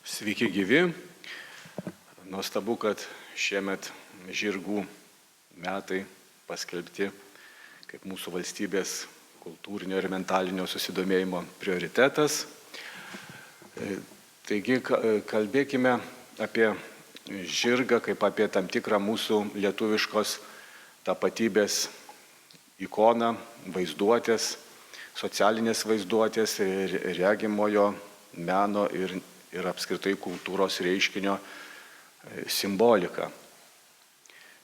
Sveiki gyvi. Nuostabu, kad šiemet žirgų metai paskelbti kaip mūsų valstybės kultūrinio ir mentalinio susidomėjimo prioritetas. Taigi kalbėkime apie žirgą kaip apie tam tikrą mūsų lietuviškos tapatybės ikoną, vaizduotės, socialinės vaizduotės, regimojo meno ir apskritai kultūros reiškinio simboliką.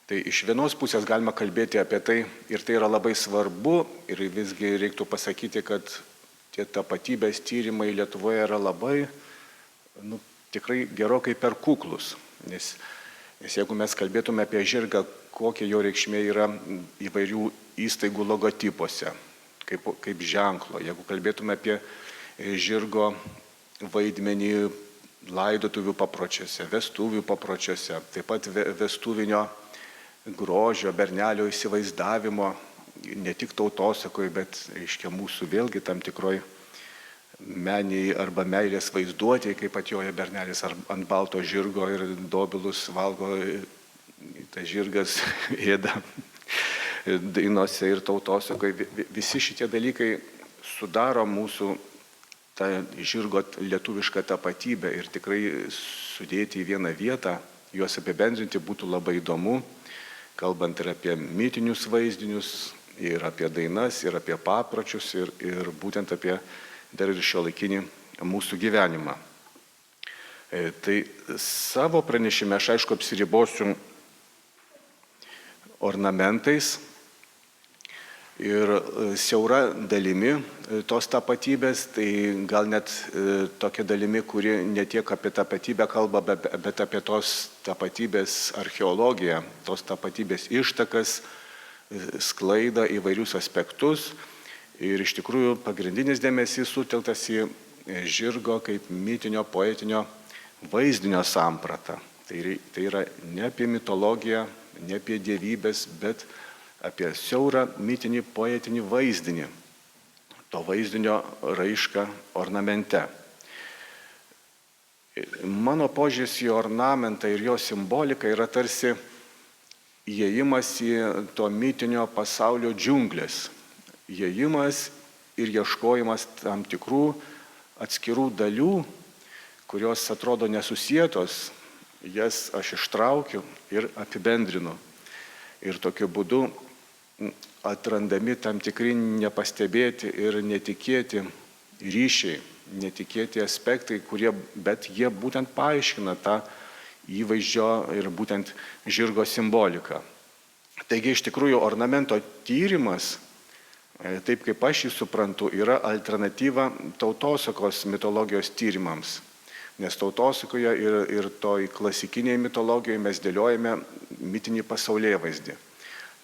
Tai iš vienos pusės galima kalbėti apie tai ir tai yra labai svarbu ir visgi reiktų pasakyti, kad tie tapatybės tyrimai Lietuvoje yra labai, tikrai gerokai per kuklus. Nes jeigu mes kalbėtume apie žirgą, kokia jo reikšmė yra įvairių įstaigų logotipuose, kaip ženklo, jeigu kalbėtume apie žirgo vaidmenį laidotuvių papročiuose, vestuvių papročiuose, taip pat vestuvinio grožio, bernelio įsivaizdavimo, ne tik tautosakoje, bet reiškia mūsų vėlgi tam tikroj meniai arba meilės vaizduotėje, kaip atjoja bernelis ant balto žirgo ir dobilus valgo, tas žirgas ėda dainose ir tautosakoje. Visi šitie dalykai sudaro mūsų tą žirgo lietuvišką tapatybę ir tikrai sudėti į vieną vietą, juos apibendrinti būtų labai įdomu, kalbant ir apie mitinius vaizdinius, ir apie dainas, ir apie papročius, ir būtent apie dar ir šiuolaikinį mūsų gyvenimą. Tai savo pranešime aš aišku apsiribosiu ornamentais ir siaura dalimi tos tapatybės, tai gal net tokia dalimi, kuri ne tiek apie tapatybę kalba, bet apie tos tapatybės archeologiją, tos tapatybės ištakas, sklaidą įvairius aspektus. Ir iš tikrųjų pagrindinis dėmesys sutelktas į žirgo kaip mitinio, poetinio vaizdinio sampratą. Tai yra ne apie mitologiją, ne apie dievybės, bet apie siaurą mitinį poetinį vaizdinį, to vaizdinio raišką ornamente. Mano požiūris į ornamentą ir jo simboliką yra tarsi įėjimas į to mitinio pasaulio džiunglės. Įėjimas ir ieškojimas tam tikrų atskirų dalių, kurios atrodo nesusietos, jas aš ištraukiu ir apibendrinu. Ir tokiu būdu atrandami tam tikri nepastebėti ir netikėti ryšiai, netikėti aspektai, bet jie būtent paaiškina tą įvaizdžio ir būtent žirgo simboliką. Taigi iš tikrųjų ornamento tyrimas, taip kaip aš jį suprantu, yra alternatyva tautosakos mitologijos tyrimams. Nes tautosakoje ir toj klasikinėje mitologijoje mes dėliojame mitinį pasaulėvaizdį.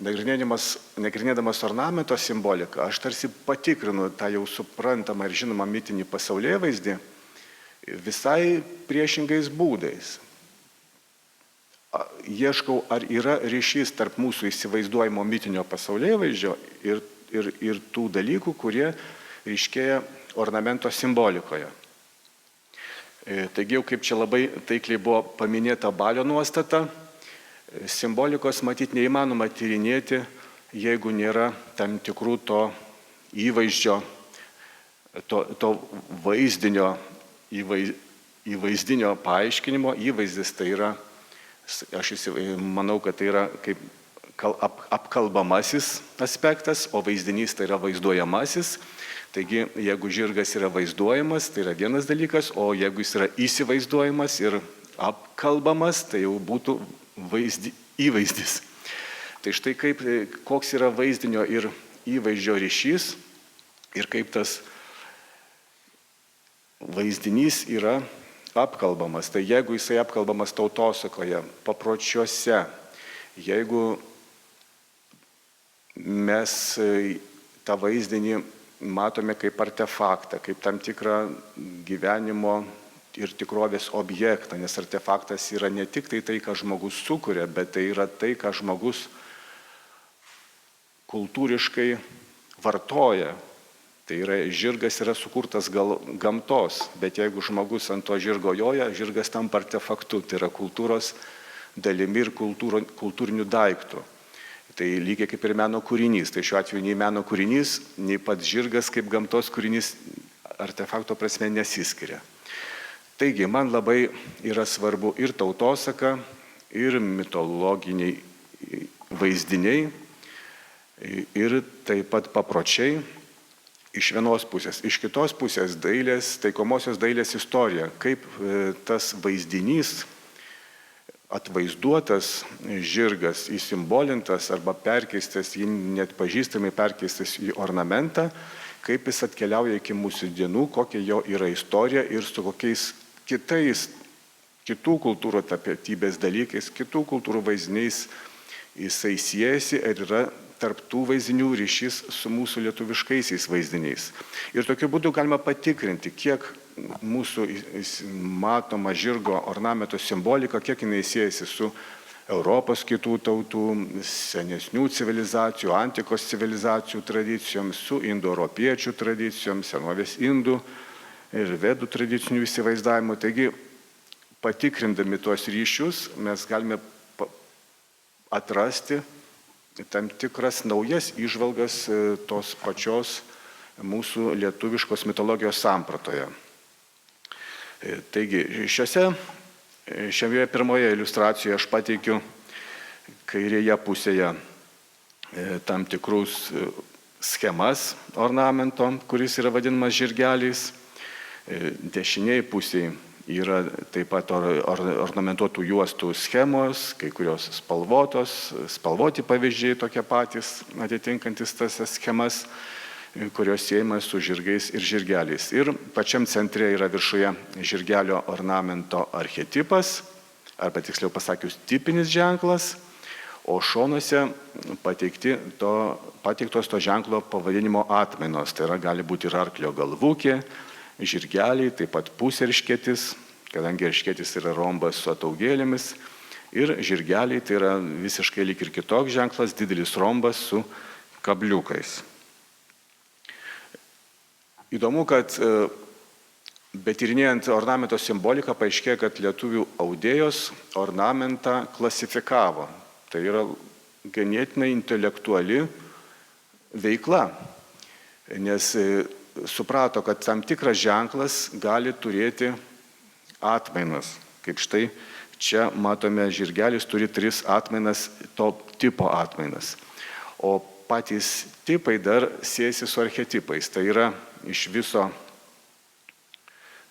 Nagrinėdamas ornamento simboliką, aš tarsi patikrinu tą jau suprantamą ir žinomą mitinį pasaulėvaizdį visai priešingais būdais. Ieškau, ar yra ryšys tarp mūsų įsivaizduojamo mitinio pasaulėvaizdžio ir tų dalykų, kurie ryškėja ornamento simbolikoje. Taigi jau kaip čia labai taikliai buvo paminėta Balio nuostata, simbolikos matyti neįmanoma tyrinėti, jeigu nėra tam tikrų to įvaizdžio, to vaizdinio, įvaizdinio paaiškinimo. Įvaizdis tai yra, aš manau, kad tai yra kaip apkalbamasis aspektas, o vaizdinys tai yra vaizduojamasis. Taigi, jeigu žirgas yra vaizduojamas, tai yra vienas dalykas, o jeigu jis yra įsivaizduojamas ir apkalbamas, tai jau būtų įvaizdis. Tai štai koks yra vaizdinio ir įvaizdžio ryšys ir kaip tas vaizdinys yra apkalbamas. Tai jeigu jisai apkalbamas tautosakoje, papročiuose, jeigu mes tą vaizdinį matome kaip artefaktą, kaip tam tikrą gyvenimo ir tikrovės objektą, nes artefaktas yra ne tik tai, ką žmogus sukuria, bet tai yra tai, ką žmogus kultūriškai vartoja. Tai yra, žirgas yra sukurtas gamtos, bet jeigu žmogus ant to žirgo joja, žirgas tampa artefaktu, tai yra kultūros dalimi ir kultūrinių daiktų. Tai lygiai kaip ir meno kūrinys. Tai šiuo atveju nei meno kūrinys, nei pats žirgas kaip gamtos kūrinys artefakto prasme nesiskiria. Taigi, man labai yra svarbu ir tautosaka, ir mitologiniai vaizdiniai, ir taip pat papročiai. Iš vienos pusės. Iš kitos pusės dailės, taikomosios dailės istorija, kaip tas vaizdinys, atvaizduotas žirgas, įsimbolintas arba perkeistas, jį net pažįstamai perkeistas į ornamentą, kaip jis atkeliauja iki mūsų dienų, kokia jo yra istorija ir su kokiais kitų kultūrų tapatybės dalykais, kitų kultūrų vaizdiniais jisai siejasi ir yra tarptų vaizdinių ryšys su mūsų lietuviškaisiais vaizdiniais. Ir tokiu būdu galima patikrinti, kiek mūsų matoma žirgo ornamento simbolika, kiek jinai siejasi su Europos kitų tautų, senesnių civilizacijų, antikos civilizacijų tradicijoms, su indoeuropiečių tradicijoms, senovės indų ir vedų tradicinių įsivaizdavimų. Taigi, patikrindami tuos ryšius, mes galime atrasti tam tikras naujas įžvalgas tos pačios mūsų lietuviškos mitologijos sampratoje. Taigi, šioje pirmoje iliustracijoje aš pateikiu kairėje pusėje tam tikrus schemas ornamento, kuris yra vadinamas žirgeliais. Dešinėje pusėje yra taip pat ornamentuotų juostų schemos, kai kurios spalvoti pavyzdžiai tokie patys, atitinkantis tas schemas, kurios siejamas su žirgais ir žirgeliais. Ir pačiam centre yra viršuje žirgelio ornamento archetipas, arba tiksliau pasakius tipinis ženklas, o šonuose pateiktos to ženklo pavadinimo atmainos. Tai yra, gali būti ir arklio galvukė, žirgeliai, taip pat puserškėtis, kadangi erškėtis yra rombas su ataugėlėmis, ir žirgeliai tai yra visiškai lyg ir kitoks ženklas, didelis rombas su kabliukais. Įdomu, kad betyrinėjant ornamento simboliką paaiškėjo, kad lietuvių audėjos ornamentą klasifikavo. Tai yra ganėtinai intelektuali veikla, nes suprato, kad tam tikras ženklas gali turėti atmainas. Kaip štai čia matome, žirgelis turi 3 atmainas, to tipo atmainas. O patys tipai dar siejasi su archetipais. Tai yra iš viso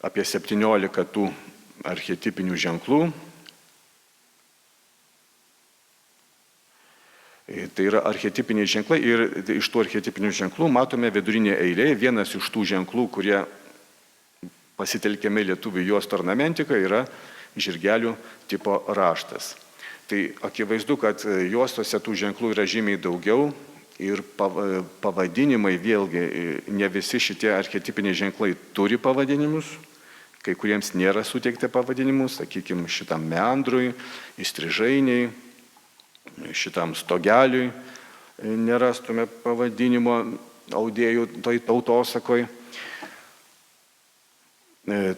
apie 17 tų archetipinių ženklų. Tai yra archetipiniai ženklai ir iš tų archetipinių ženklų matome vidurinė eilė. Vienas iš tų ženklų, kurie pasitelkiami lietuvių juostų ornamentika, yra žirgelių tipo raštas. Tai akivaizdu, kad juostose tų ženklų yra žymiai daugiau ir pavadinimai vėlgi, ne visi šitie archetipiniai ženklai turi pavadinimus, kai kuriems nėra suteikti pavadinimus, sakykime, šitam meandrui, įstrižainiai, šitam stogeliui nerastume pavadinimo audėjų tautosakoj.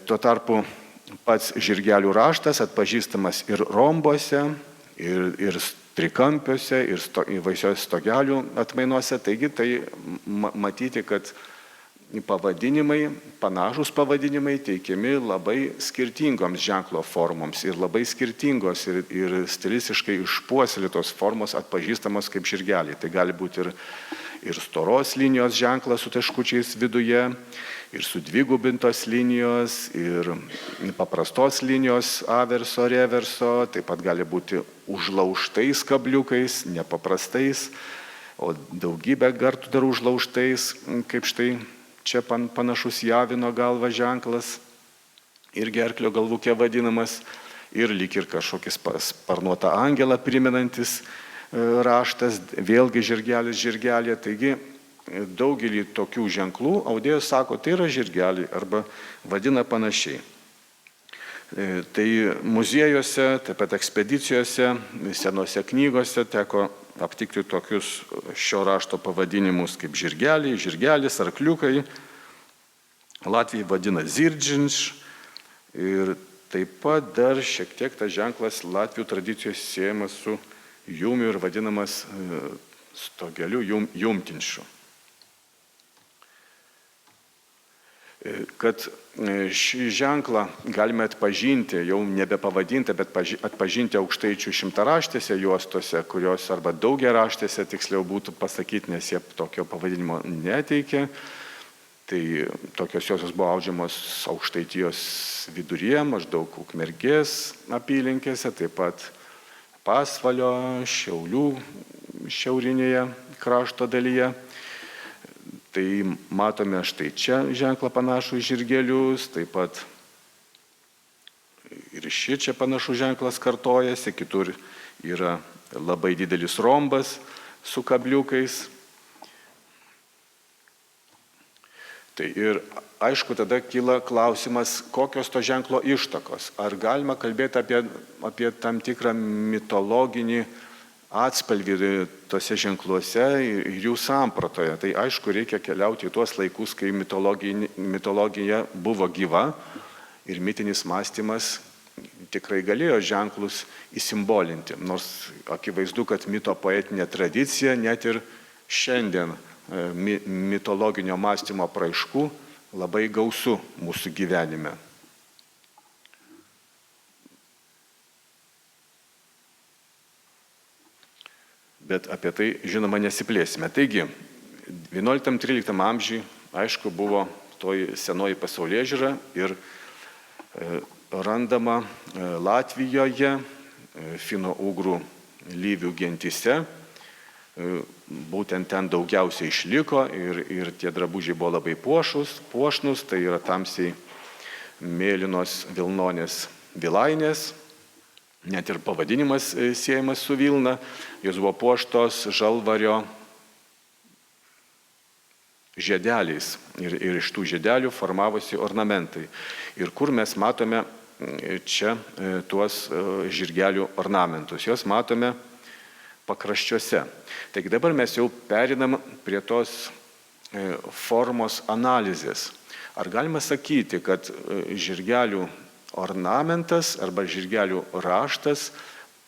Tuo tarpu pats žirgelių raštas atpažįstamas ir rombuose, ir trikampiuose, ir įvairios stogelių atmainuose. Taigi tai matyti, kad pavadinimai, panašus pavadinimai teikiami labai skirtingoms ženklo formoms ir labai skirtingos ir stilistiškai išpuoselėtos formos atpažįstamos kaip žirgeliai. Tai gali būti ir storos linijos ženklas su taškučiais viduje, ir sudvigubintos linijos, ir paprastos linijos averso, reverso, taip pat gali būti užlaužtais kabliukais, nepaprastais, o daugybę kartų dar užlaužtais, kaip štai čia panašus į avino galvą ženklas, ir gerklio galvukė vadinamas, ir lyg ir kažkokis sparnuotą angelą primenantis raštas, vėlgi žirgelė. Taigi daugelį tokių ženklų audėjas sako, tai yra žirgeliai arba vadina panašiai. Tai muziejuose, taip pat ekspedicijose, senose knygose teko aptikti tokius šio rašto pavadinimus kaip žirgeliai, žirgelis, arkliukai. Latvijai vadina zirdžinš ir taip pat dar šiek tiek tas ženklas Latvijų tradicijos siejamas su jumiu ir vadinamas stogeliu jumtinšu. Kad šį ženklą galime atpažinti, jau nebepavadinti, bet atpažinti aukštaičių šimtaraštėse juostose, kurios arba daugiaraštėse tiksliau būtų pasakyti, nes jie tokio pavadinimo neteikė. Tai tokios juostos buvo audžiamos Aukštaitijos viduryje, maždaug Ukmergės apylinkėse, taip pat Pasvalio, Šiaulių šiaurinėje krašto dalyje. Tai matome štai čia ženklą panašų į žirgelius, taip pat ir čia panašus ženklas kartojasi, kitur yra labai didelis rombas su kabliukais. Tai ir aišku, tada kyla klausimas, kokios to ženklo ištakos. Ar galima kalbėti apie tam tikrą mitologinį atspalvį tose ženkluose ir jų sampratoje. Tai aišku, reikia keliauti į tuos laikus, kai mitologija buvo gyva ir mitinis mąstymas tikrai galėjo ženklus įsimbolinti. Nors akivaizdu, kad mito poetinė tradicija net ir šiandien mitologinio mąstymo apraiškų labai gausu mūsų gyvenime. Bet apie tai, žinoma, nesiplėsime. Taigi, 11-13 amžiui, aišku, buvo toji senoji pasaulėžiūra ir randama Latvijoje, fino-ugrų lyvių gentyse. Būtent ten daugiausiai išliko ir tie drabužiai buvo labai puošnus, tai yra tamsiai mėlynos vilnonės vilainės. Net ir pavadinimas siejamas su Vilna, jos buvo puoštos žalvario žiedeliais ir iš tų žiedelių formavosi ornamentai. Ir kur mes matome čia tuos žirgelių ornamentus, juos matome pakraščiuose. Taigi dabar mes jau perinam prie tos formos analizės. Ar galima sakyti, kad žirgelių ornamentas arba žirgelių raštas,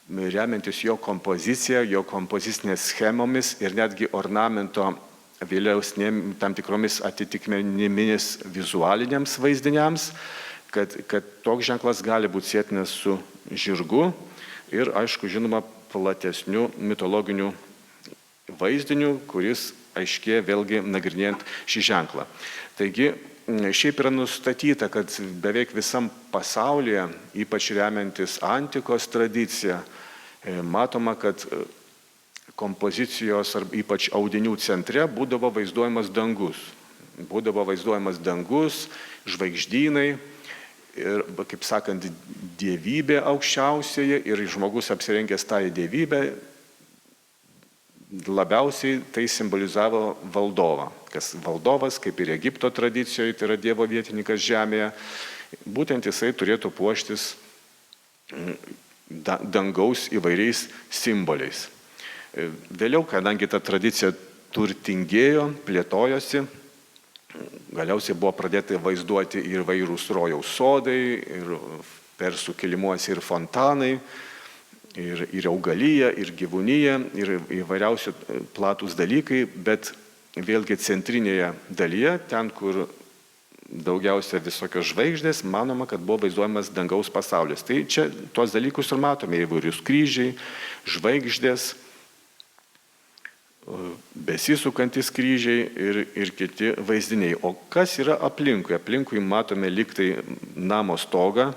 remiantis jo kompoziciją, jo kompozicinės schemomis ir netgi ornamento vėliausnėm tam tikromis atitikmenimis vizualiniams vaizdiniams, kad toks ženklas gali būti sėtinas su žirgu ir, aišku, žinoma, platesniu mitologiniu vaizdiniu, kuris aiškėja vėlgi nagrinėjant šį ženklą. Taigi, šiaip yra nustatyta, kad beveik visam pasaulyje, ypač remiantis antikos tradicija, matoma, kad kompozicijos ar ypač audinių centre būdavo vaizduojamas dangus. Būdavo vaizduojamas dangus, žvaigždynai ir, kaip sakant, dievybė aukščiausioje ir žmogus apsirengęs tą dievybę labiausiai tai simbolizavo valdovą. Kas valdovas, kaip ir Egipto tradicijoje, tai yra dievo vietininkas žemėje, būtent jisai turėtų puoštis dangaus įvairiais simboliais. Vėliau, kadangi ta tradicija turtingėjo, plėtojosi, galiausiai buvo pradėta vaizduoti ir vairūs rojaus sodai, ir persų kilimuose ir fontanai, ir augalija, ir gyvūnija, ir įvairiausi platūs dalykai, bet vėlgi centrinėje dalyje, ten, kur daugiausia visokios žvaigždės, manoma, kad buvo vaizduojamas dangaus pasaulis. Tai čia tuos dalykus ir matome, įvairius kryžiai, žvaigždės, besisukantis kryžiai ir kiti vaizdiniai. O kas yra aplinkui? Aplinkui matome liktai namo stogą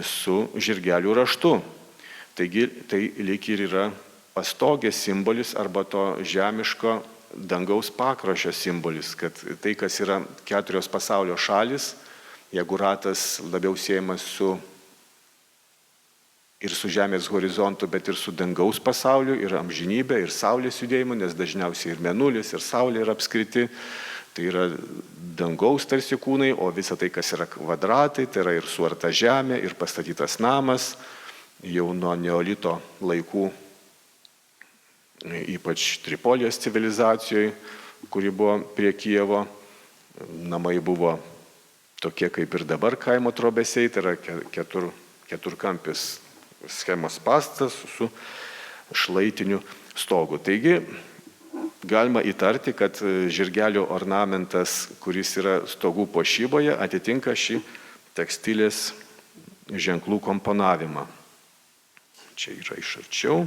su žirgelių raštu. Taigi tai lyg ir yra pastogės simbolis arba to žemiško dangaus pakraščio simbolis, kad tai, kas yra 4 pasaulio šalis, jeigu ratas labiau siejamas ir su žemės horizontu, bet ir su dangaus pasauliu, ir amžinybė, ir saulės judėjimu, nes dažniausiai ir mėnulis, ir saulė yra apskriti, tai yra dangaus tarsi kūnai, o visa tai, kas yra kvadratai, tai yra ir suarta žemė, ir pastatytas namas, jau nuo neolito laikų, ypač Tripolijos civilizacijoje, kuri buvo prie Kijevo. Namai buvo tokie kaip ir dabar kaimo trobesiai, tai yra keturkampis schemos pastatas su šlaitiniu stogu. Taigi galima įtarti, kad žirgelio ornamentas, kuris yra stogų puošyboje, atitinka šį tekstilės ženklų komponavimą. Čia yra iš arčiau.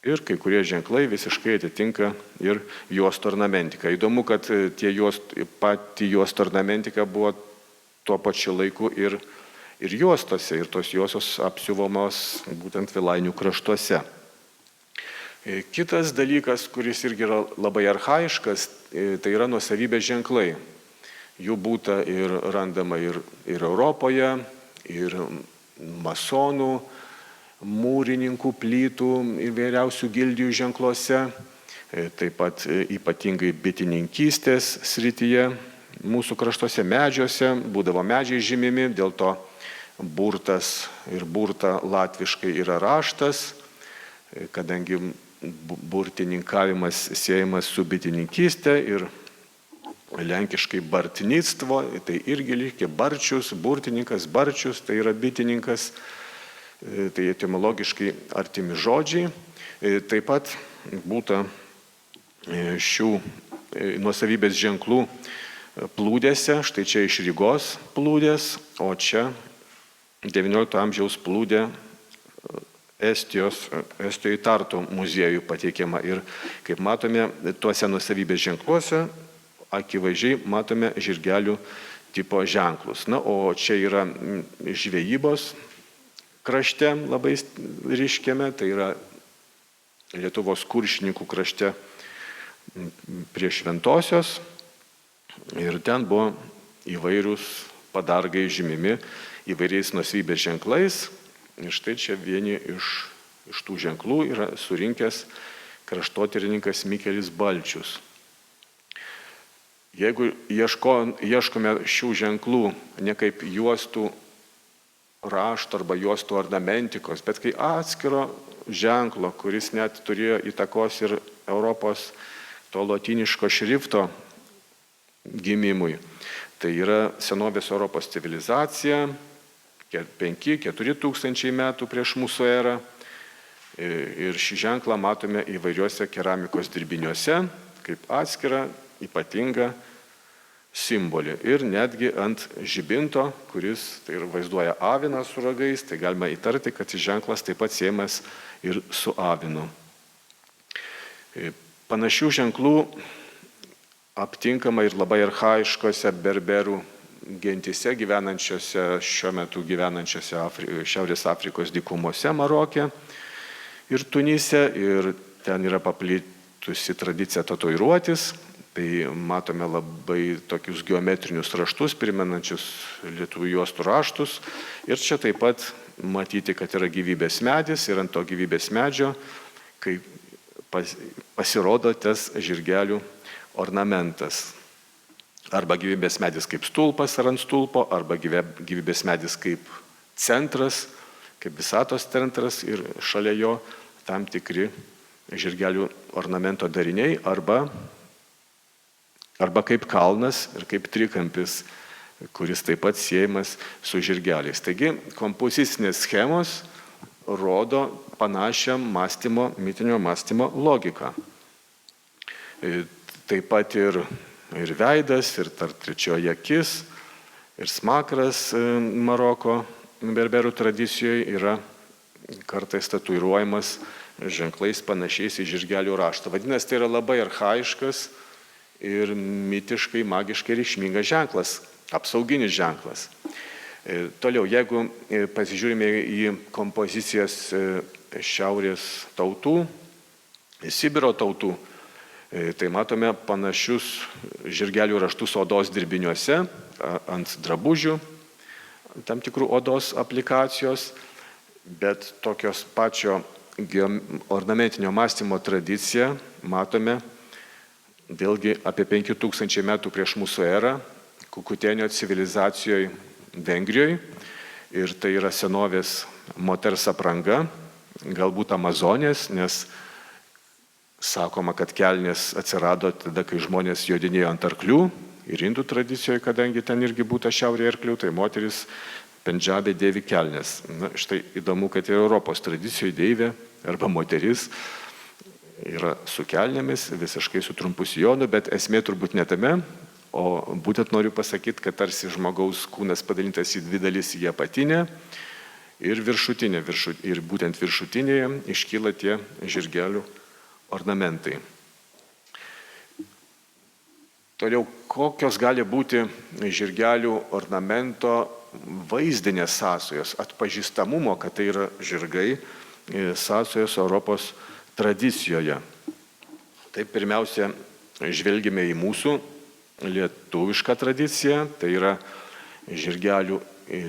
Ir kai kurie ženklai visiškai atitinka ir juostų ornamentiką. Įdomu, kad pati juostų ornamentika buvo tuo pačiu laiku ir juostose, ir tos juostos apsiuvamos būtent Vilainių kraštuose. Kitas dalykas, kuris irgi yra labai archaiškas, tai yra nuosavybės ženklai. Jų būta ir randama ir Europoje, ir masonų, mūrininkų, plytų, įvairiausių gildijų ženkluose, taip pat ypatingai bitininkystės srityje, mūsų kraštuose medžiuose būdavo medžiai žymimi, dėl to burtas ir burta latviškai yra raštas, kadangi burtininkavimas siejamas su bitininkystė ir lenkiškai bartnictvo, tai irgi lygiai barčius, burtininkas, barčius, tai yra bitininkas. Tai etimologiškai artimi žodžiai. Taip pat būta šių nuosavybės ženklų plūdėse, štai čia iš Rygos plūdės, o čia XIX amžiaus plūdė Estijoje Tartu muziejui pateikiama. Ir kaip matome, tuose nuosavybės ženkluose akivaizdžiai matome žirgelių tipo ženklus. Na, o čia yra žvejybos krašte labai ryškiame, tai yra Lietuvos Kuršininkų krašte prie Šventosios. Ir ten buvo įvairūs padargai žymimi įvairiais nuosavybės ženklais. Ir štai čia vieni iš tų ženklų yra surinkęs kraštotyrininkas Mikelis Balčius. Jeigu ieškome šių ženklų ne kaip juostų rašto arba juostų ornamentikos, bet kai atskiro ženklo, kuris net turėjo įtakos ir Europos to lotyniško šrifto gimimui. Tai yra senovės Europos civilizacija, 5-4 tūkstančiai metų prieš mūsų erą. Ir šį ženklą matome įvairiuose keramikos dirbiniuose, kaip atskirą, ypatingą simbolį. Ir netgi ant žibinto, kuris tai vaizduoja aviną su ragais, tai galima įtarti, kad šis ženklas taip pat siejamas ir su avinu. Panašių ženklų aptinkama ir labai archaiškose berberų gentise gyvenančiose, šiuo metu gyvenančiose Šiaurės Afrikos dykumose, Maroke ir Tunise. Ir ten yra paplitusi tradicija tatuiruotis. Tai matome labai tokius geometrinius raštus, primenančius lietuvių juostų raštus. Ir čia taip pat matyti, kad yra gyvybės medis ir ant to gyvybės medžio, kai pasirodo tas žirgelių ornamentas. Arba gyvybės medis kaip stulpas ar ant stulpo, arba gyvybės medis kaip centras, kaip visatos centras ir šalia jo tam tikri žirgelių ornamento dariniai, arba kaip kalnas ir kaip trikampis, kuris taip pat siejamas su žirgeliais. Taigi kompozicinės schemos rodo panašią mitinio mąstymo logiką. Taip pat ir veidas, ir trečioji akis, ir smakras Maroko berberų tradicijoje yra kartais tatuiruojamas ženklais panašiais į žirgelių raštą. Vadinasi, tai yra labai archaiškas ir mitiškai, magiškai reikšmingas ženklas, apsauginis ženklas. Toliau, jeigu pasižiūrime į kompozicijas šiaurės tautų, Sibiro tautų, tai matome panašius žirgelių raštus odos dirbiniuose, ant drabužių, tam tikrų odos aplikacijos, bet tokios pačio ornamentinio mąstymo tradiciją matome vėlgi apie 5000 metų prieš mūsų erą, Kukutėnio civilizacijoje Vengrijoje. Ir tai yra senovės moters apranga, galbūt Amazonės, nes sakoma, kad kelnės atsirado tada, kai žmonės jodinėjo ant arklių. Ir indų tradicijoje, kadangi ten irgi būta šiaurėje arklių, tai moteris Pendžabė dėvi kelnes. Na, štai įdomu, kad ir Europos tradicijoje deivė arba moteris yra su kelnėmis, visiškai su trumpu sijonu, bet esmė turbūt ne tame, o būtent noriu pasakyti, kad tarsi žmogaus kūnas padalintas į dvi dalis, į apatinę ir viršutinę. Ir būtent viršutinėje iškyla tie žirgelių ornamentai. Toliau, kokios gali būti žirgelių ornamento vaizdinės sąsajos, atpažįstamumo, kad tai yra žirgai, sąsajos Europos tradicijoje. Tai pirmiausia, žvelgime į mūsų lietuvišką tradiciją, tai yra žirgelių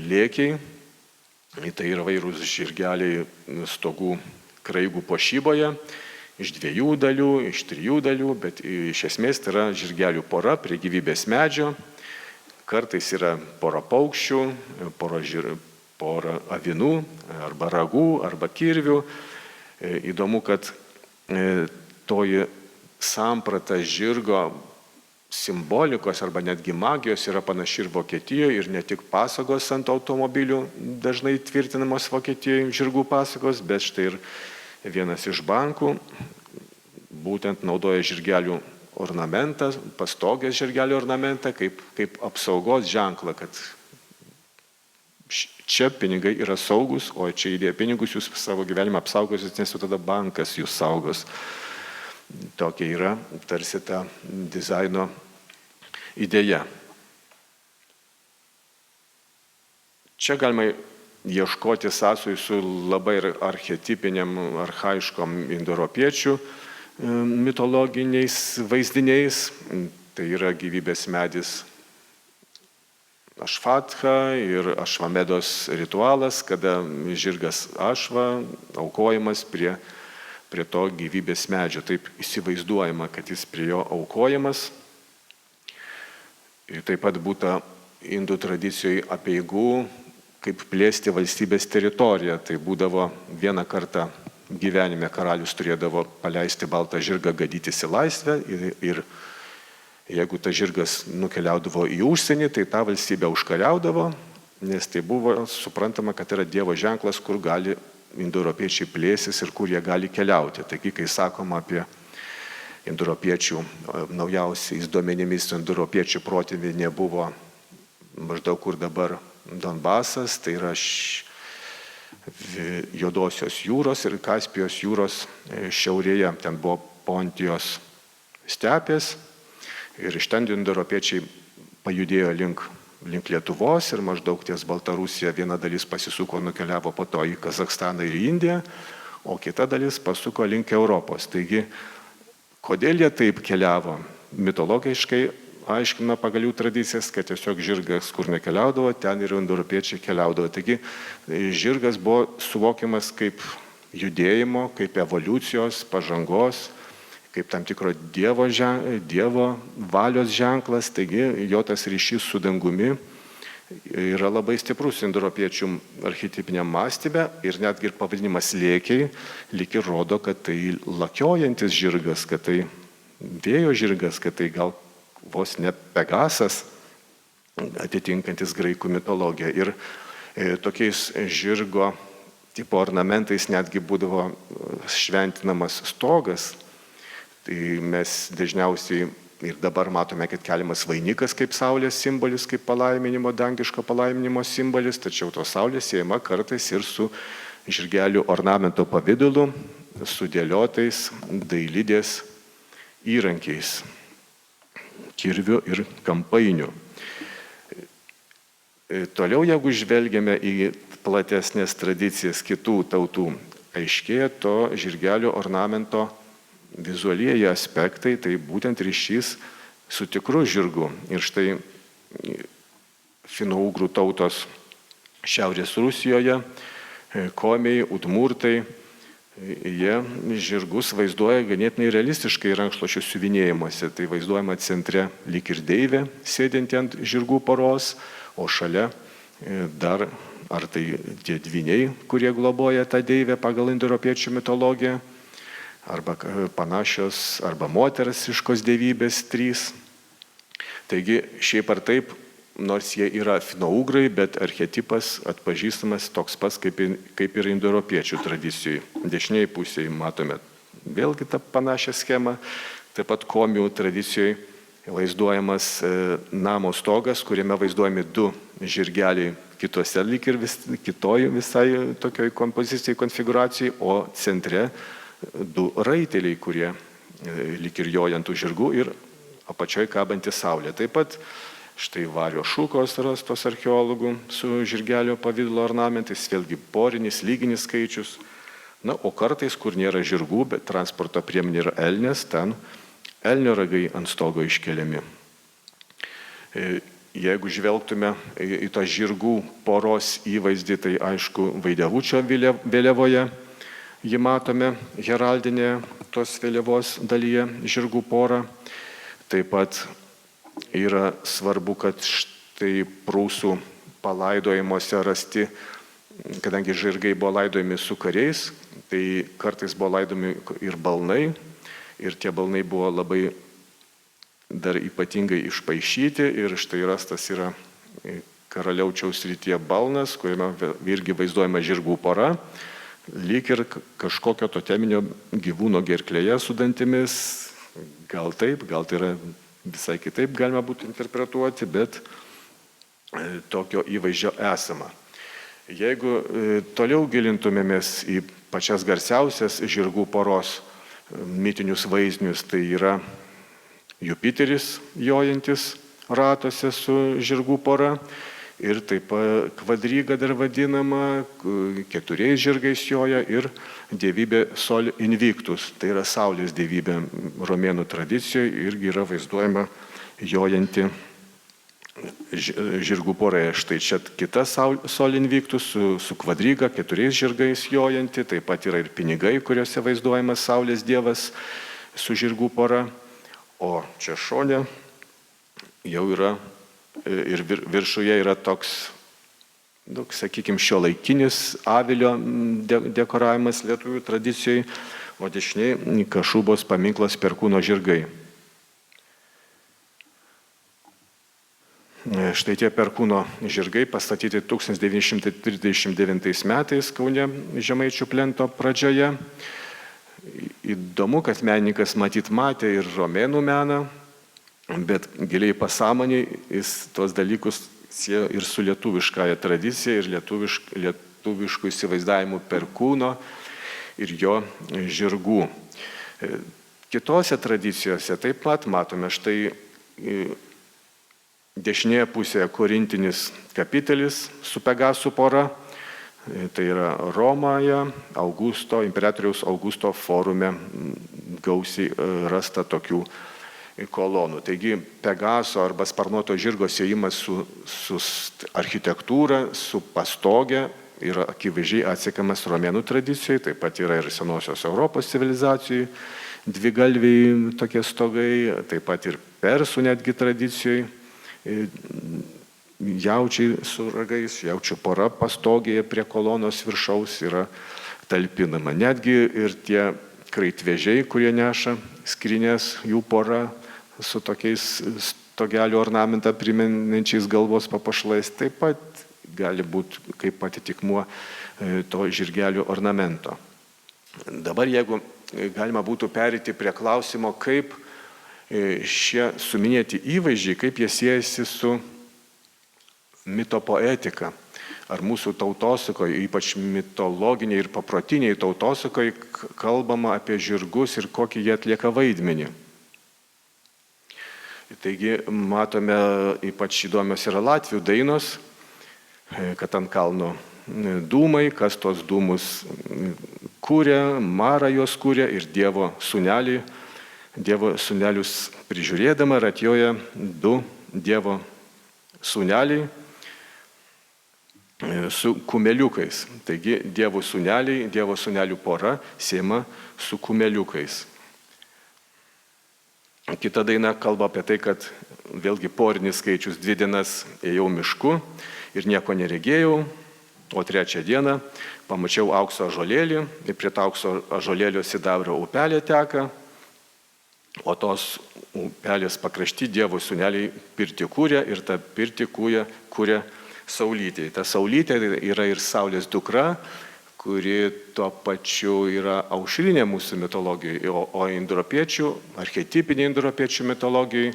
lėkiai, tai yra vairūs žirgeliai stogų kraigų puošyboje, iš 2 dalių, iš 3 dalių, bet iš esmės tai yra žirgelių pora prie gyvybės medžio, kartais yra pora paukščių, pora avinų, arba ragų, arba kirvių. Įdomu, kad toji samprata žirgo simbolikos arba netgi magijos yra panaši ir Vokietijoje, ir ne tik pasagos ant automobilių dažnai tvirtinamos Vokietijoje žirgų pasagos, bet štai ir vienas iš bankų būtent naudoja žirgelių ornamentą, pastogės žirgelių ornamentą kaip apsaugos ženklą, kad čia pinigai yra saugus, o čia įdėję pinigus jūs savo gyvenimą apsaugosit, nes jau tada bankas jūs saugos. Tokia yra tarsi ta dizaino idėja. Čia galima ieškoti sąsajų su labai archetipiniam, archaiškom indoeuropiečių mitologiniais vaizdiniais. Tai yra gyvybės medis Ašfatha ir Ašvamedos ritualas, kada žirgas Ašva aukojamas prie to gyvybės medžio. Taip įsivaizduojama, kad jis prie jo aukojamas. Ir taip pat būta indų tradicijoje apeigų, kaip plėsti valstybės teritoriją. Tai būdavo vieną kartą gyvenime karalius turėdavo paleisti baltą žirgą gadytis į laisvę ir jeigu tas žirgas nukeliaudavo į užsienį, tai tą valstybę užkariaudavo, nes tai buvo suprantama, kad yra Dievo ženklas, kur gali indoeuropiečiai plėsis ir kur jie gali keliauti. Taigi, kai sakoma apie indoeuropiečių, naujausiais duomenimis indoeuropiečių protėviai buvo maždaug kur dabar Donbasas, tai yra Juodosios jūros ir Kaspijos jūros šiaurėje. Ten buvo Pontijos stepės ir iš ten indoeuropiečiai pajudėjo link Lietuvos ir maždaug ties Baltarusija viena dalis pasisuko, nukeliavo po to į Kazachstaną ir į Indiją, o kita dalis pasuko link Europos. Taigi, kodėl jie taip keliavo? Mitologiškai aiškina pagal jų tradicijas, kad tiesiog žirgas, kur nekeliaudavo, ten ir indoeuropiečiai keliaudavo. Taigi, žirgas buvo suvokiamas kaip judėjimo, kaip evoliucijos, pažangos, kaip tam tikro dievo valios ženklas, taigi jo tas ryšys su dangumi yra labai stiprus indoeuropiečių archetipiniam mąstyme ir netgi ir pavadinimas lėkiai lyg ir rodo, kad tai lakiojantis žirgas, kad tai vėjo žirgas, kad tai gal vos ne Pegasas atitinkantis graikų mitologiją. Ir tokiais žirgo tipo ornamentais netgi būdavo šventinamas stogas. Tai mes dažniausiai ir dabar matome, kad keliamas vainikas kaip saulės simbolis, kaip palaiminimo, dangiško palaiminimo simbolis, tačiau to saulės siejama kartais ir su žirgelių ornamento pavidalu, sudėliotais dailidės įrankiais, kirviu ir kampainiu. Toliau, jeigu žvelgiame į platesnės tradicijas kitų tautų, aiškėja to žirgelių ornamento vizualieji aspektai, tai būtent ryšys su tikru žirgu. Ir štai finougrų tautos Šiaurės Rusijoje, komiai, udmurtai Jie žirgus vaizduoja ganėtinai realistiškai rankšluosčių siuvinėjimuose. Tai vaizduojama centre lyg ir deivė, sėdinti ant žirgų poros, o šalia dar ar tai tie dvyniai, kurie globoja tą deivę pagal indoeuropiečių mitologiją, arba panašios, arba moteriškos dievybės trys. Taigi šiaip ar taip, nors jie yra finougrai, bet archetipas atpažįstamas toks pats kaip ir indoeuropiečių tradicijai. Dešiniai pusėje matome vėlgi tą panašią schemą, taip pat komių tradicijoje vaizduojamas namo stogas, kuriame vaizduojami du žirgeliai kitose lyg ir kitoj visai tokioj kompozicijai, konfiguracijai, o centre du raiteliai, kurie lyg ir joja ant tų žirgų ir apačioje kabanti saulė. Taip pat štai vario šukos rastos archeologų su žirgelio pavidalo ornamentais, vėlgi porinis, lyginis skaičius. Na, o kartais, kur nėra žirgų, bet transporto priemonė yra elnės, ten elnio ragai ant stogo iškeliami. Jeigu žvelgtume į tą žirgų poros įvaizdį, tai aišku, Vaidevučio vėliavoje jį matome heraldinėje tos vėliavos dalyje žirgų porą. Taip pat yra svarbu, kad štai prūsų palaidojimuose rasti, kadangi žirgai buvo laidojami su kariais, tai kartais buvo laidomi ir balnai, ir tie balnai buvo labai dar ypatingai išpaišyti, ir štai rastas yra Karaliaučiaus srityje balnas, kuriame irgi vaizduojama žirgų pora, lyg ir kažkokio toteminio gyvūno gerklėje su dantimis, gal taip, gal tai yra visai kitaip galima būtų interpretuoti, bet tokio įvaizdžio esama. Jeigu toliau gilintumėmės į pačias garsiausias žirgų poros mitinius vaizdinius, tai yra Jupiteris jojantis ratuose su žirgų pora ir taip pat kvadryga dar vadinama, 4 žirgais joja ir dievybė Sol Invictus, tai yra saulės dievybė romėnų tradicijoje, irgi yra vaizduojama jojanti žirgų pora. Štai čia kita Sol Invictus su kvadryga, 4 žirgais jojanti, taip pat yra ir pinigai, kuriuose vaizduojamas saulės dievas su žirgų pora, o čia šone jau yra ir viršuje yra toks, sakykime, šiuolaikinis avilio dekoravimas lietuvių tradicijai, o dešiniai Kašubos paminklas Perkūno žirgai. Štai tie Perkūno žirgai pastatyti 1939 metais Kaune Žemaičių plento pradžioje. Įdomu, kad menininkas matyt matė ir romėnų meną, bet giliai pasąmonėj jis tuos dalykus siejo ir su lietuviškąja tradicija, ir lietuviškų įsivaizdavimų Perkūno ir jo žirgų. Kitose tradicijose taip pat matome štai dešinėje pusėje korintinis kapitelis su Pegasų pora, tai yra Romoje, imperatoriaus Augusto forume gausiai rasta tokių kolonų. Taigi Pegaso arba sparnuoto žirgo siejimas su architektūra, su pastoge yra akivaizdžiai atsekamas romėnų tradicijoje, taip pat yra ir senosios Europos civilizacijų dvigalviai tokie stogai, taip pat ir persų netgi tradicijoje jaučiai su ragais, jaučių pora pastogėje prie kolonos viršaus yra talpinama. Netgi ir tie kraitvežiai, kurie neša skrinės, jų pora su tokiais stogelių ornamentą primenančiais galvos papuošalais, taip pat gali būti kaip atitikmuo to žirgelių ornamento. Dabar, jeigu galima būtų pereiti prie klausimo, kaip šie suminėti įvaizdžiai, kaip jie siejasi su mitopoetika, ar mūsų tautosakoje, ypač mitologiniai ir paprotiniai tautosakoje, kalbama apie žirgus ir kokį jie atlieka vaidmenį. Taigi matome, ypač įdomios yra latvių dainos, kad ant kalno dūmai, kas tos dūmus kūrė, Mara juos kūrė ir Dievo sūnelius prižiūrėdama ratjoja 2 Dievo sūneliai. su kumeliukais. Taigi Dievo sūneliai, Dievo sūnelių pora siejama su kumeliukais. Kita daina kalba apie tai, kad vėlgi porinis skaičius 2 dienas ėjau mišku ir nieko neregėjau, o 3 dieną pamačiau aukso ąžuolėlį ir prie to aukso ąžuolėlio sidabro upelė teka, o tos upelės pakrašty Dievo sūneliai pirtį kūrė ir tą pirtį kūrė saulytė. Ta saulytė yra ir saulės dukra, kuri tuo pačiu yra aušrinė mūsų mitologijoje, o indoeuropiečių, archetipinė indoeuropiečių mitologijai,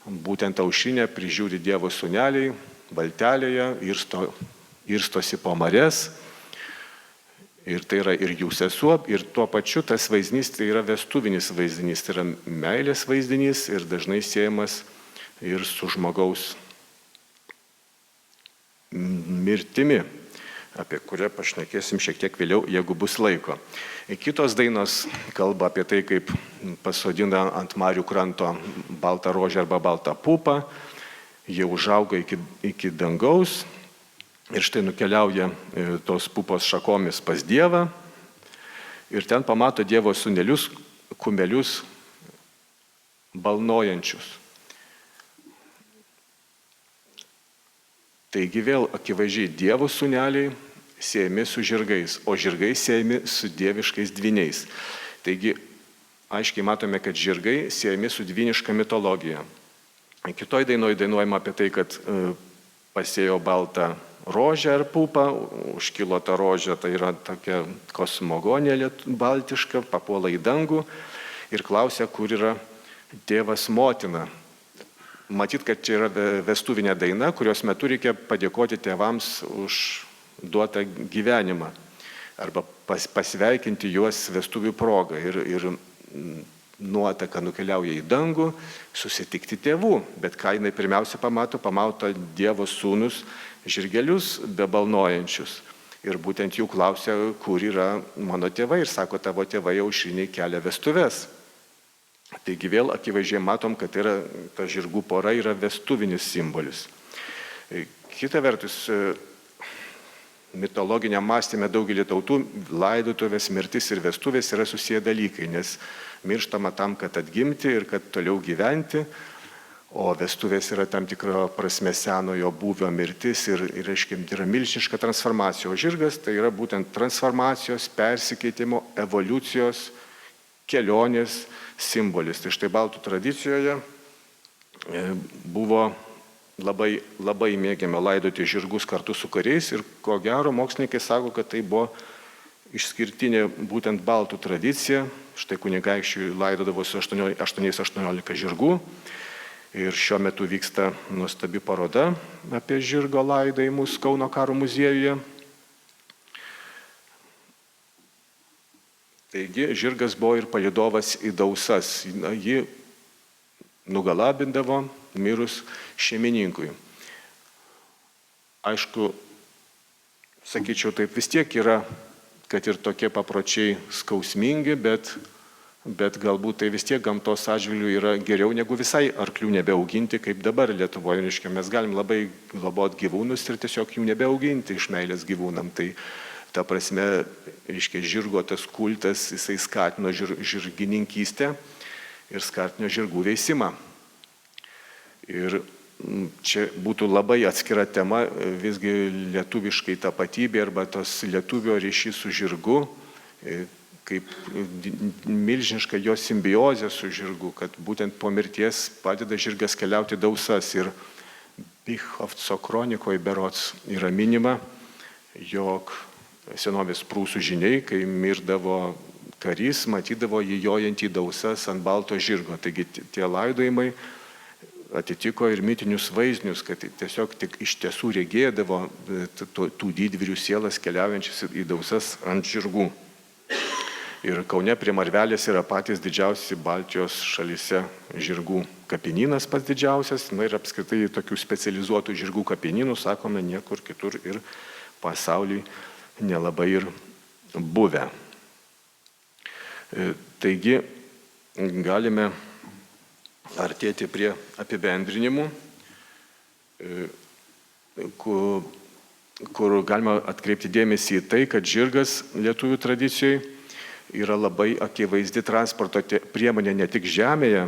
būtent aušrinė prižiūri Dievo sūneliai, valtelėje, irstosi po marias, ir tai yra ir jų sesuo, ir tuo pačiu tas vaizdinys tai yra vestuvinis vaizdinys, tai yra meilės vaizdinys ir dažnai siejamas ir su žmogaus mirtimi, apie kurią pašnekėsim šiek tiek vėliau, jeigu bus laiko. Kitos dainos kalba apie tai, kaip pasodina ant marių kranto baltą rožę arba baltą pupą, jie užauga iki dangaus ir štai nukeliauja tos pupos šakomis pas Dievą ir ten pamato Dievo sūnelius, kumelius balnojančius. Taigi vėl akivaizdžiai Dievo sūneliai siejami su žirgais, o žirgai siejami su dieviškais dvyniais. Taigi aiškiai matome, kad žirgai siejami su dvyniška mitologija. Kitoj dainoje dainuojama apie tai, kad pasėjo baltą rožę ar pupą, užkilo ta rožė, tai yra tokia kosmogonė baltiška, papuola į dangų ir klausia, kur yra tėvas motina. Matyt, kad čia yra vestuvinė daina, kurios metu reikia padėkoti tėvams už duotą gyvenimą arba pasveikinti juos vestuvių progą ir nuotaka nukeliauja į dangų, susitikti tėvų. Bet ką jinai pirmiausia pamato Dievo sūnus žirgelius bebalnojančius. Ir būtent jų klausia, kur yra mano tėvai ir sako, tavo tėvai aušriniai kelia vestuves. Taigi vėl akivaizdžiai matom, kad ta žirgų pora yra vestuvinis simbolis. Kita vertus, mitologiniam mąstyme daugelį tautų laidotuvės, mirtis ir vestuvės yra susiję dalykai, nes mirštama tam, kad atgimti ir kad toliau gyventi, o vestuvės yra tam tikra prasme senojo būvio mirtis ir reiškia, yra milžiniška transformacija. O žirgas tai yra būtent transformacijos, persikeitimo, evoliucijos, kelionės simbolis. Tai štai baltų tradicijoje buvo labai mėgiama laidoti žirgus kartu su kariais ir ko gero mokslininkai sako, kad tai buvo išskirtinė būtent baltų tradicija. Štai kunigaikščiui laidodavosi 8-18 žirgų ir šiuo metu vyksta nuostabi paroda apie žirgo laidojimus Kauno karo muziejuje. Taigi žirgas buvo ir palydovas į dausas. Jį nugalabindavo mirus šeimininkui. Aišku, sakyčiau, taip vis tiek yra, kad ir tokie papročiai skausmingi, bet galbūt tai vis tiek gamtos atžvilgiu yra geriau negu visai arklių nebeauginti, kaip dabar Lietuvoje. Reiškia, mes galim labai globoti gyvūnus ir tiesiog jų nebeauginti iš meilės gyvūnam. Tai ta prasme, reiškia, žirgo tas kultas, jisai skatino žirgininkystę ir skatino žirgų veisimą. Ir čia būtų labai atskira tema, visgi lietuviškai tapatybė arba tos lietuvio ryšys su žirgu, kaip milžiniška jo simbiozė su žirgu, kad būtent po mirties padeda žirgas keliauti dausas. Ir Bychovco kronikoje berods yra minima, jog senovės prūsų žyniai, kai mirdavo karys, matydavo jį jojant į dausas ant balto žirgo. Taigi tie laidojimai atitiko ir mitinius vaizdinius, kad tiesiog tik iš tiesų regėdavo tų didvyrių sielas keliaujančias į dausas ant žirgų. Ir Kaune prie Marvelės yra patys didžiausi Baltijos šalyse žirgų kapinynas, pats didžiausias. Na ir apskritai tokių specializuotų žirgų kapinynų, sakome, niekur kitur ir pasaulyje nelabai ir buvę. Taigi galime artėti prie apibendrinimų. kur galima atkreipti dėmesį į tai, kad žirgas lietuvių tradicijoje yra labai akivaizdi transporto priemonė ne tik žemėje,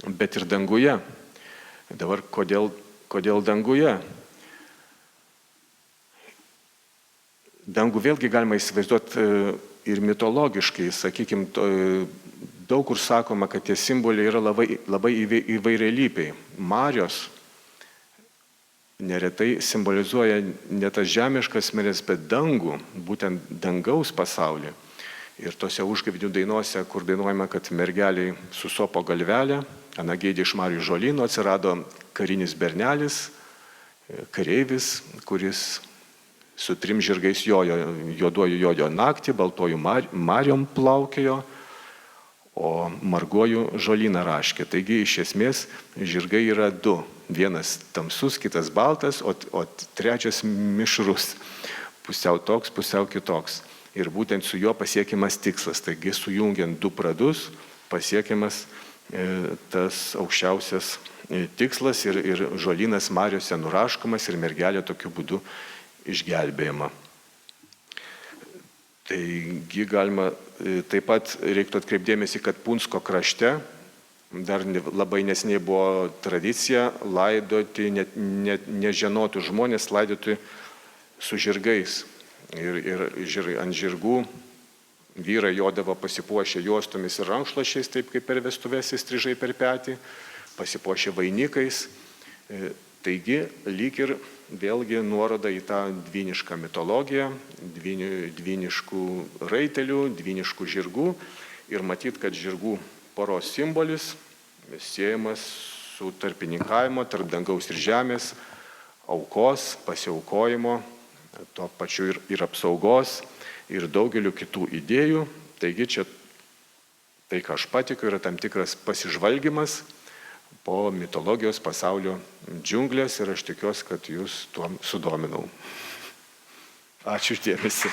bet ir danguje. Dabar kodėl danguje? Dangų vėlgi galima įsivaizduoti ir mitologiškai, sakykime, daug kur sakoma, kad tie simboliai yra labai įvairialypiai. Marios neretai simbolizuoja ne tas žemiškas meres, bet dangų, būtent dangaus pasaulį. Ir tose užgavėnių dainuose, kur dainuojama, kad mergeliai susopo galvelę, Anagėdė iš Marių žolynų atsirado karinis bernelis, kareivis, kuris su 3 žirgais jojo, juoduoju jojo naktį, baltuoju mariom plaukėjo, o marguoju žolyną raškė. Taigi iš esmės žirgai yra 2. Vienas tamsus, kitas baltas, o trečias mišrus. Pusiau toks, pusiau kitoks. Ir būtent su juo pasiekiamas tikslas. Taigi sujungiant 2 pradus pasiekiamas tas aukščiausias tikslas ir žolynas mariose nuraškomas ir mergelė tokiu būdu išgelbėjama. Taigi galima, taip pat reiktų atkreipdėmėsi, kad Punsko krašte dar labai neseniai buvo tradicija laidoti nežinotų žmonės, laidoti su žirgais. Ir ant žirgų vyrai jodavo pasipuošę juostomis ir rankšluosčiais, taip kaip per vestuves įstrižai per petį, pasipuošę vainikais. Taigi, lyg ir vėlgi nuoroda į tą dvynišką mitologiją, dvyniškų raitelių, dvyniškų žirgų. Ir matyt, kad žirgų poros simbolis siejamas su tarpininkavimo tarp dangaus ir žemės, aukos, pasiaukojimo, tuo pačiu ir apsaugos, ir daugeliu kitų idėjų. Taigi čia tai, ką aš patikiu, yra tam tikras pasižvalgymas po mitologijos pasaulio džiunglės ir aš tikiuosi, kad jūs tuom sudominau. Ačiū už dėmesį.